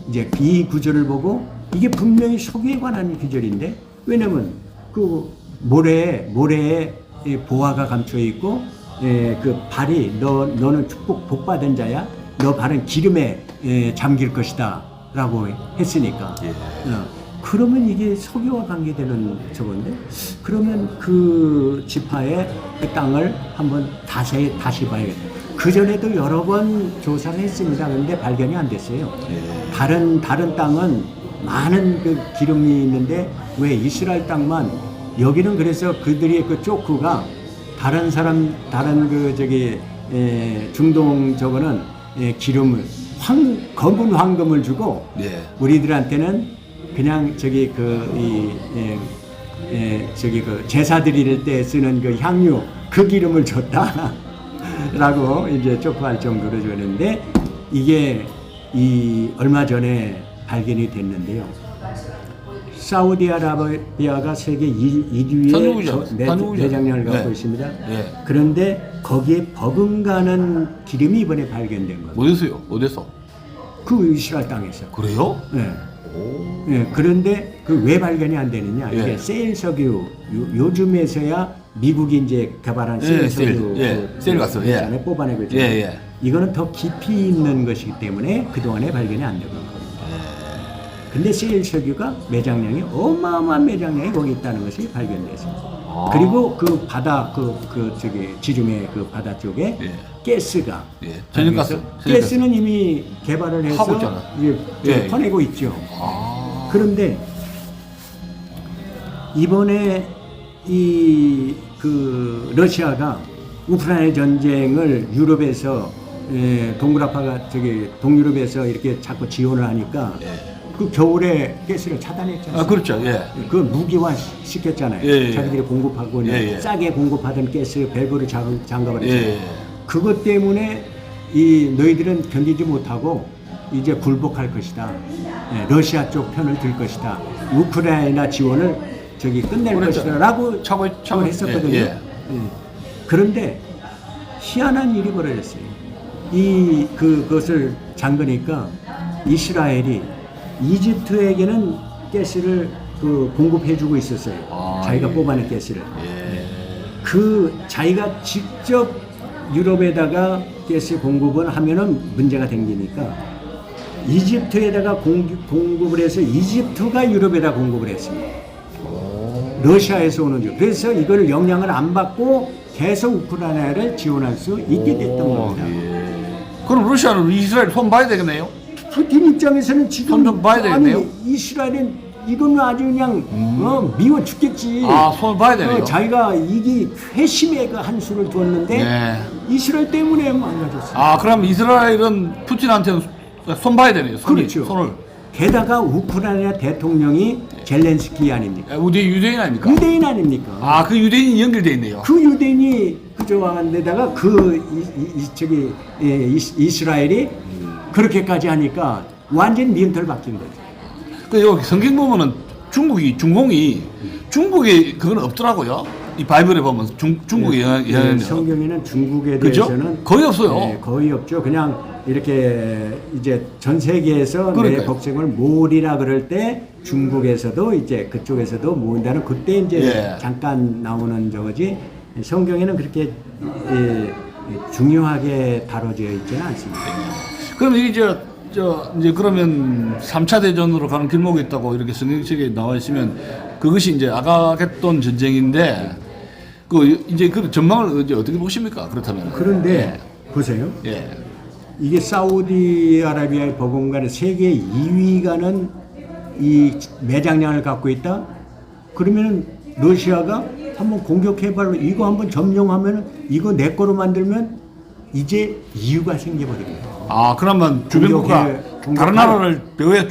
이제 이 구절을 보고 이게 분명히 석유에 관한 구절인데 왜냐면 그 모래에 이 보화가 감춰 있고 그 발이 너는 복 받은 자야 너 발은 기름에 잠길 것이다라고 했으니까 그러면 이게 석유와 관계되는 저건데 그러면 그 지파의 그 땅을 한번 다시 봐야겠다. 그 전에도 여러 번 조사를 했습니다. 그런데 발견이 안 됐어요. 다른 땅은 많은 그 기름이 있는데 왜 이스라엘 땅만 여기는 그래서 그들의 그 쪼크가 다른 그 저기 중동 저거는 기름을 검은 황금을 주고 예. 우리들한테는 그냥 저기 저기 그 제사 드릴 때 쓰는 그 향유 그 기름을 줬다라고 이제 쪽파할 정도로 줬는데 이게 얼마 전에 발견이 됐는데요. 사우디아라비아가 세계 1위의 내장량을 갖고 네. 있습니다. 네. 그런데 거기에 버금가는 기름이 이번에 발견된 거예요. 어디서요? 어디서? 그 이스라엘 땅에서. 그래요? 네. 네, 그런데 그 왜 발견이 안 되느냐? 예. 이게 세일 석유 요즘에서야 미국이 이제 개발한 세일 석유 세일 가스 안에 뽑아내고 있잖아요. 예. 이거는 더 깊이 있는 것이기 때문에 그동안에 발견이 안 되고 있거든요. 근데 세일 석유가 매장량이 어마어마한 매장량이 거기 있다는 것이 발견됐어요. 그리고 그 바다 저기 지중해 그 바다 쪽에 가스가 천연가스. 가스는 이미 개발을 해서 하고 있잖아. 이제 퍼내고 있죠. 그런데 이번에 그 러시아가 우크라이나 전쟁을 유럽에서 동유럽화가 동유럽에서 이렇게 자꾸 지원을 하니까 그 겨울에 가스를 차단했잖아요. 그렇죠. 예. 그 무기화 시켰잖아요. 예. 자기들이 공급하고 싸게 공급하던 가스 밸브를 잠가버렸잖아요. 그것 때문에 너희들은 견디지 못하고 이제 굴복할 것이다. 러시아 쪽 편을 들 것이다. 우크라이나 지원을 끝낼 것이다라고 차고 했었거든요. 그런데 희한한 일이 벌어졌어요. 그것을 잠그니까 이스라엘이 이집트에게는 가스를 그 공급해주고 있었어요. 아, 자기가 예. 뽑아낸 가스를. 예. 그 자기가 직접 유럽에다가 가스 공급을 하면은 문제가 생기니까 이집트에다가 공급을 해서 이집트가 유럽에다 공급을 했습니다. 러시아에서 오는 줄. 그래서 이걸 영향을 안 받고 계속 우크라이나를 지원할 수 있게 됐던 겁니다. 그럼 러시아는 이스라엘 손 봐야 되겠네요. 푸틴 입장에서는 지금 손좀 봐야 되겠네요. 아니, 이스라엘은 이거는 아주 그냥 미워 죽겠지. 아, 손을 봐야 되네요. 자기가 이게 회심의 그 한 수를 두었는데 네. 이스라엘 때문에 망가졌어요. 아, 그럼 이스라엘은 푸틴한테는 손 봐야 되네요. 그렇죠. 손을. 게다가 우크라이나 대통령이 젤렌스키 아닙니까? 유대인 아닙니까? 유대인 아닙니까? 아, 그 유대인이 연결돼 있네요. 그 유대인이 그저한데다가 이스라엘이 그렇게까지 하니까 완전 미연털 바뀐 거죠. 그 여기 성경 보면은 중공이 중국에 그건 없더라고요. 이 바이블에 보면 중국의 영향력. 성경에는 중국에 그죠? 대해서는 거의 없어요. 거의 없죠. 그냥 이렇게 이제 전 세계에서 내 그러니까요. 복생을 모으리라 그럴 때 중국에서도 이제 그쪽에서도 모은다는 그때 이제 예. 잠깐 나오는 저거지. 성경에는 그렇게 중요하게 다뤄져 있지는 않습니다. 그럼 이게 이제 그러면 3차 대전으로 가는 길목이 있다고 이렇게 성경책에 나와 있으면 그것이 이제 아가겟돈 전쟁인데 그 이제 그 전망을 이제 어떻게 보십니까? 그렇다면. 그런데 보세요. 예. 이게 사우디아라비아의 버금가는 세계 2위가는 이 매장량을 갖고 있다. 그러면은 러시아가 한번 공격해봐로 이거 한번 점령하면은 이거 내 거로 만들면 이제 이유가 생겨버립니다. 아, 그러면 주변국가 다른 나라를 배후에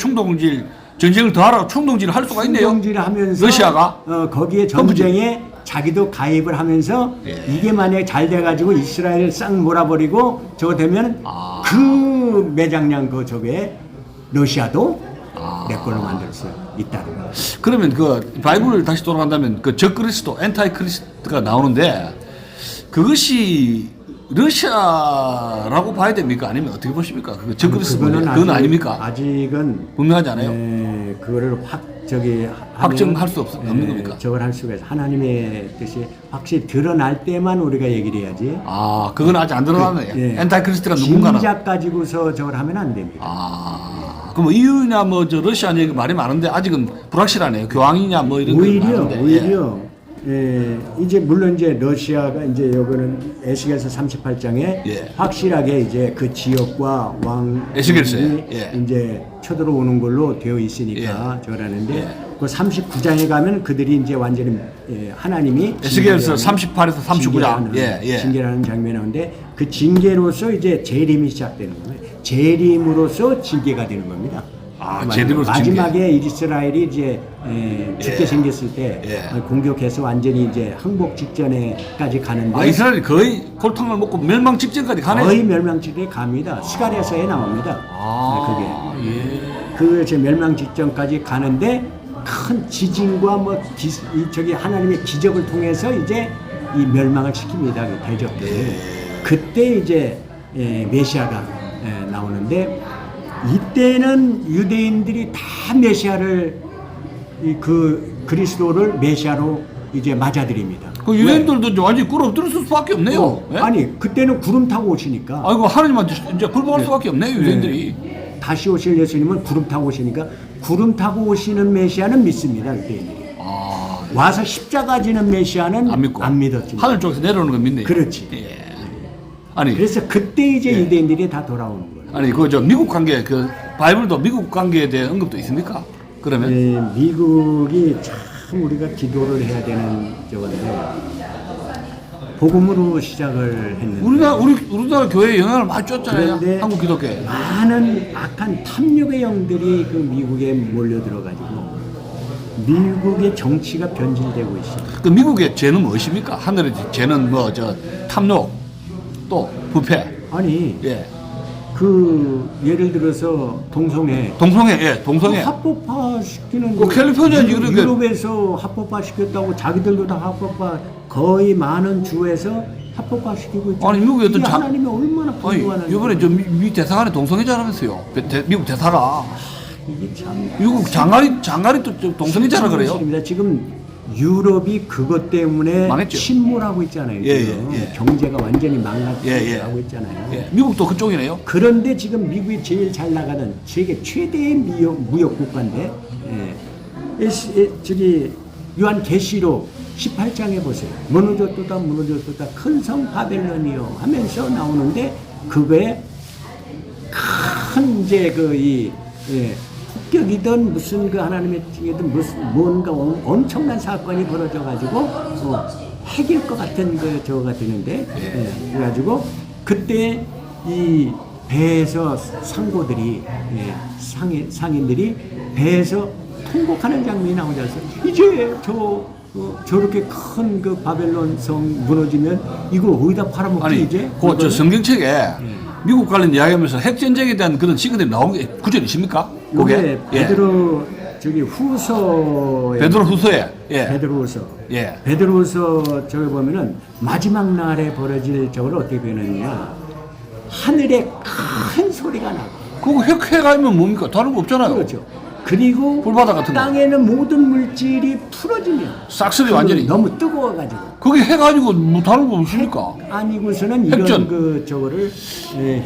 전쟁을 더하라고 충동질을 할 수가 있네요. 충동질을 하면서 러시아가 거기에 전쟁에 자기도 가입을 하면서 예. 이게 만약에 잘 돼가지고 이스라엘을 싹 몰아버리고 저거 되면 아. 그 매장량 그 저게 러시아도 아. 내 걸로 만들 수 있다는 거. 그러면 그 바이블을 다시 돌아간다면 그 적그리스도 엔타이 크리스트가 나오는데 그것이 러시아라고 봐야 됩니까? 아니면 어떻게 보십니까? 그 적그리스도 그건 아닙니까? 아직은 분명하지 않아요? 그거를 확정할 수 없는 겁니까? 저걸 할 수가 있어. 하나님의 뜻이 확실히 드러날 때만 우리가 얘기를 해야지. 아, 그건 아직 안 드러나네요. 예. 엔타이 크리스트가 누군가는. 짐작 가지고서 저걸 하면 안 됩니다. 아, 그럼 뭐 이유냐 저 러시아 얘기 말이 많은데 아직은 불확실하네요. 교황이냐 뭐 이런 게 많은데. 오히려 이제 물론 이제 러시아가 이제 요거는 에스겔서 38장에 예. 확실하게 이제 그 지역과 왕이 에스겔서에, 예. 이제 쳐들어오는 걸로 되어 있으니까 저라는데 그 39장에 가면 그들이 이제 완전히 하나님이 에스겔서 38에서 39장. 징계라는 장면이 나오는데 그 징계로서 이제 재림이 시작되는 거예요. 재림으로서 징계가 되는 겁니다. 아, 재림으로서 마지막에 이스라엘이 이제 죽게 생겼을 때 예. 공격해서 완전히 이제 항복 직전에까지 가는데 아, 이스라엘이 거의 골탕을 먹고 멸망 직전까지 가네요. 거의 멸망 직전에 갑니다. 스가랴서에 나옵니다. 아, 그게 예. 그 멸망 직전까지 가는데 큰 지진과 뭐 저기 하나님의 기적을 통해서 이제 이 멸망을 시킵니다. 그 대적들을. 그때 이제 메시아가 나오는데 이때는 유대인들이 다 메시아를 그 그리스도를 메시아로 이제 맞아들입니다. 그 유대인들도 이제 완전히 꿇어 엎드릴 수밖에 없네요. 예? 아니 그때는 구름 타고 오시니까 아이고 하나님한테 이제 굴복할 수밖에 없네요, 유대인들이. 다시 오실 예수님은 구름 타고 오시니까 구름 타고 오시는 메시아는 믿습니다. 유대인들이. 아, 와서 십자가 지는 메시아는 안 믿고 믿었습니다. 하늘 쪽에서 내려오는 건 믿네요. 그렇지. 예. 아니, 그래서 그때 이제 유대인들이 다 돌아오는 거예요. 아니 그 저 미국 관계 그 바이블도 미국 관계에 대한 언급도 있습니까? 그러면 미국이 참 우리가 기도를 해야 되는 저건데 복음으로 시작을 했는데 우리나라 교회에 영향을 많이 줬잖아요. 그런데 한국 기독교에. 많은 악한 탐욕의 영들이 그 미국에 몰려들어가지고 미국의 정치가 변질되고 있어요. 그 미국의 죄는 무엇입니까? 하늘의 죄는 뭐 저 탐욕 또 부패. 아니 예. 그 예를 들어서 동성애 동성애. 합법화 시키는 그 캘리포니아 유럽에서 합법화 시켰다고 자기들도 다 합법화 거의 많은 주에서 합법화 시키고 있죠. 아니 미국에 어떤 하나님이 얼마나 아니 분노하는 이번에 저 미 대사관에 동성애자라면서요. 미국 대사가 이게 참 미국 장관이 또 동성애자라 그래요. 사실입니다. 지금 유럽이 그것 때문에 망했죠. 침몰하고 있잖아요. 예, 지금. 예, 예. 경제가 완전히 망가지고 예. 있잖아요. 예, 미국도 그쪽이네요. 그런데 지금 미국이 제일 잘 나가는 세계 최대의 무역 국가인데, 저기 요한 계시록 18장에 보세요. 무너졌도다 큰 성 바벨론이요 하면서 나오는데 그거에 큰 이제 폭격이든 무슨 그 하나님의 징이든 무슨 뭔가 엄청난 사건이 벌어져 가지고 핵일 것 같은 그 저거가 되는데 그래가지고 그때 이 배에서 상고들이 상인들이 배에서 통곡하는 장면이 나오지 않습니까? 이제 저렇게 큰 그 바벨론 성 무너지면 이걸 어디다 팔아먹지 아니, 이제? 저 성경책에 미국 관련 이야기하면서 핵전쟁에 대한 그런 시그널이 나온 게 구절이 있습니까? 그게 베드로 저기 후서에 베드로 후서에 베드로후서 예. 베드로후서 저기 보면은 마지막 날에 벌어질 저걸 어떻게 표현하느냐 하늘에 큰 소리가 나고 그거 핵하면 뭡니까? 다른 거 없잖아요. 그렇죠. 그리고 불바다 같은 거. 땅에는 모든 물질이 풀어지면 싹쓸이 완전히. 너무 뜨거워가지고 그게 해가지고 뭐 다른 거 없습니까? 아니고서는 이런 핵전. 저거를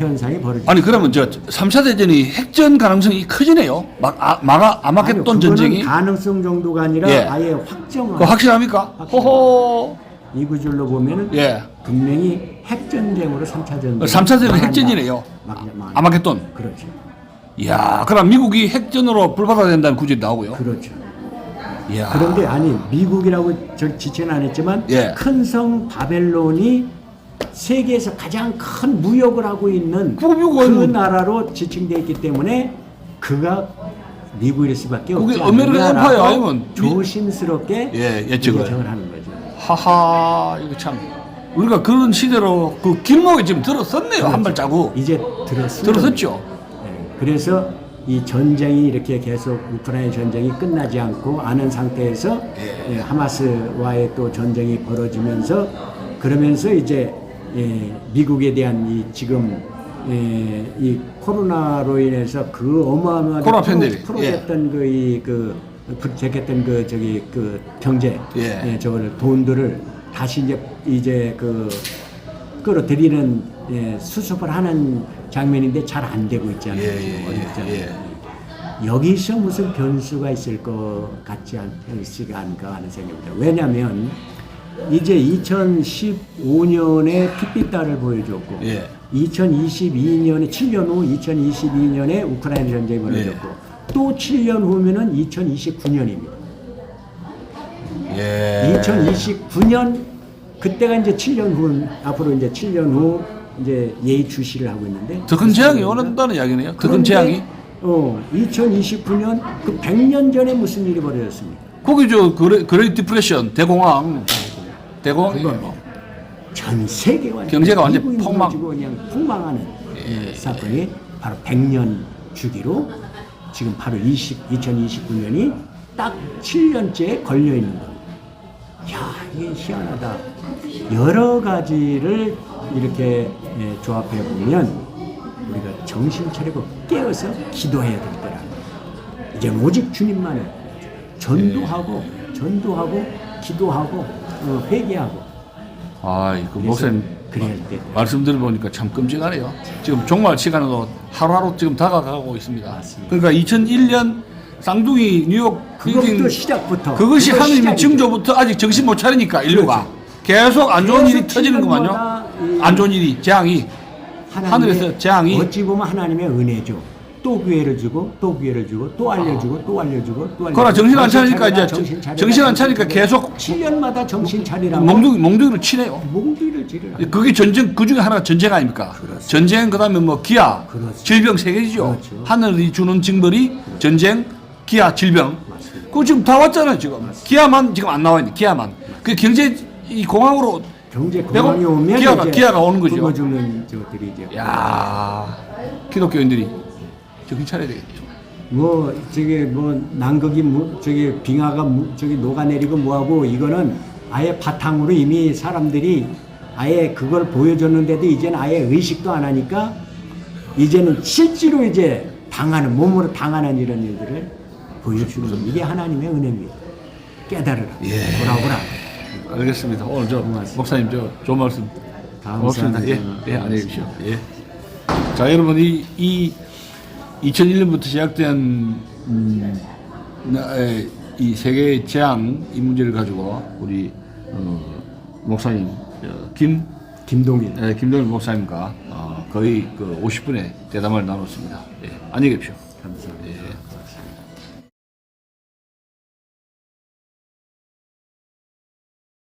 현상이 벌어지죠. 아니 그러면 3차 대전이 핵전 가능성이 커지네요. 아마겟돈 그거는 전쟁이 가능성 정도가 아니라 예. 아예 확정화. 그거 확실합니까? 호호. 이 구절로 보면은 예. 분명히 핵전쟁으로 3차 전쟁. 3차 대전 핵전이네요. 아마겟돈. 그렇죠. 이야, 그럼 미국이 핵전으로 불바다 된다는 구절이 나오고요. 그렇죠. 이야. 그런데 아니 미국이라고 저 지체는 안 했지만 예. 큰 성 바벨론이 세계에서 가장 큰 무역을 하고 있는 그거 미국은 그 뭐- 나라로 지칭되어 있기 때문에 그가 미국일 수밖에 그게 없지 아메리칸 않느냐라고 엠파이어 아니면 조심스럽게 예, 예측을 하는 거죠. 하하, 이거 참 우리가 그런 시대로 그 길목에 지금 들어섰네요. 한 발자국. 이제 들어섰죠. 그래서 이 전쟁이 이렇게 계속 우크라이나 전쟁이 끝나지 않고 않은 상태에서 하마스와의 또 전쟁이 벌어지면서 그러면서 이제 미국에 대한 이 지금 이 코로나로 인해서 그 어마어마하게 코로나 팬데믹. 풀어졌던 부족했던 그 경제 저거를 돈들을 다시 이제 끌어들이는 수습을 하는 장면인데 잘 안 되고 있잖아요. 어렵잖아요. 여기서 무슨 변수가 있을 것 같지 않을까 하는 생각입니다. 왜냐하면 이제 2015년에 핏빛달을 보여줬고 2022년에 7년 후 2022년에 우크라이나 전쟁이 벌어졌고 또 7년 후면은 2029년입니다. 2029년 그때가 이제 7년 후 앞으로 이제 7년 후 이제 예의주시를 하고 있는데 더 큰 재앙이 오는다는 이야기네요. 더 큰 재앙이. 2029년 그 100년 전에 무슨 일이 벌어졌습니까? 거기 그레이트 디프레션 대공황 대공황이에요. 전 세계가 경제가 완전 미국이 폭망. 무너지고 그냥 폭망하는 사건이 바로 100년 주기로 지금 바로 2029년이 딱 7년째에 걸려 있는 겁니다. 야, 이게 희한하다. 여러 가지를 이렇게 조합해 보면 우리가 정신 차리고 깨어서 기도해야 될 때라. 이제 오직 주님만을 전도하고 기도하고 회개하고. 아, 그 목사님 그래야 돼. 말씀 들어보니까 참 끔찍하네요. 지금 종말 시간으로 하루하루 지금 다가가고 있습니다. 맞습니다. 그러니까 2001년 쌍둥이 뉴욕 그것도 시작부터. 그것이 그거 하느님의 시작이죠. 징조부터 아직 정신 못 차리니까 인류가 계속 안 좋은 일이 터지는구만요. 안 좋은 일이 재앙이 하늘에서 재앙이 어찌 보면 하나님의 은혜죠. 또 기회를 주고 또 기회를 주고 또 알려주고 또 알려주고 또 알려주고. 그러나 정신 안 차리니까 이제 차려라, 정신 안 차리니까 계속 7년마다 정신 차리라고 몽둥이를 치네요. 몽둥이를 지르라. 그게 전쟁 그 중에 하나가 전쟁 아닙니까? 그렇습니다. 전쟁 그다음에 뭐 기아, 그렇죠. 질병 세 개죠. 그렇죠. 하늘이 주는 징벌이 전쟁, 기아, 질병. 맞습니다. 그거 지금 다 왔잖아요 지금. 기아만 지금 안 나와 있는 기아만. 그 경제 이 공황으로 경제 공황이 오면 기아가 오는 거죠. 굶어 죽는 저들이 이제. 야 기독교인들이 정신 차려야 되겠죠. 뭐 저기 뭐 난극이 저기 빙하가 저기 녹아내리고 뭐하고 이거는 아예 바탕으로 이미 사람들이 아예 그걸 보여줬는데도 이제는 아예 의식도 안 하니까 이제는 실제로 이제 당하는 몸으로 당하는 이런 일들을 보여주는 이게 하나님의 은혜입니다. 깨달으라. 예. 돌아오라. 알겠습니다. 오늘 저 고맙습니다. 목사님 저 좋은 말씀 고맙습니다. 감사합니다. 예, 안녕히 계십시오. 예. 자, 여러분 이 2001년부터 시작된 이 세계 재앙 이 문제를 가지고 우리 목사님 김동일 목사님과 거의 그 50분의 대담을 나눴습니다. 예, 안녕히 계십시오.